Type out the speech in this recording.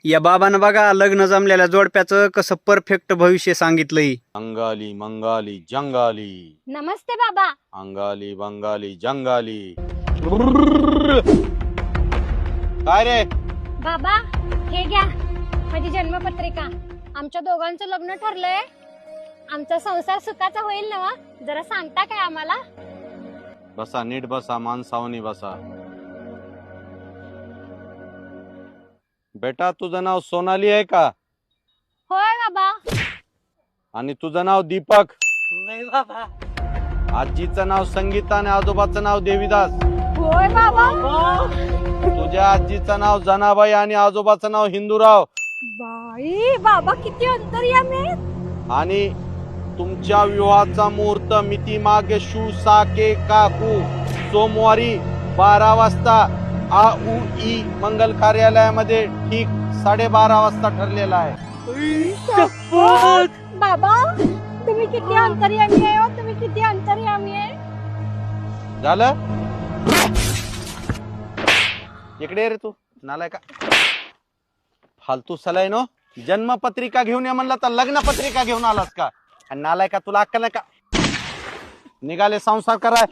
या बाबानं बघा लग्न जमलेल्या जोडप्याचं कसं परफेक्ट भविष्य सांगितलंय. अंगाली मंगाली जंगाली, नमस्ते बाबा. अंगाली बंगाली जंगाली. काय रे? बाबा हे घ्या माझी जन्मपत्रिका. आमच्या दोघांचं लग्न ठरलंय. आमचा संसार सुखाचा होईल ना? जरा सांगता काय आम्हाला? बसा, नीट बसा, माणसावनी बसा. बेटा, तुझं नाव सोनाली आहे का? होय बाबा. आणि तुझं नाव दीपक? नाही बाबा. आजीचं नाव संगीता आणि आजोबाचं नाव देवीदास. होय बाबा. तुझ्या आजीचं नाव जनाबाई आणि आजोबाचं नाव हिंदूराव. बाई बाबा किती अंतर्यामी. आणि तुमच्या विवाहाचा मुहूर्त मिती मागे शू साके काकू सोमवारी 12 वाजता AUI मंगल कार्यालयामध्ये ठीक 12:30 वाजता ठरलेला आहे. बाबा तुम्ही किती अंतर्यामी आहे हो. तुम्ही किती अंतर्यामी आहे. झालं? इकडे ये रे तू, नालाय का? फालतू सलाय नो. जन्मपत्रिका घेऊन ये म्हणलं तर लग्न पत्रिका घेऊन आलास का? आणि नालाय का, तुला अक्कल नाही का? निघाले संसार कराय.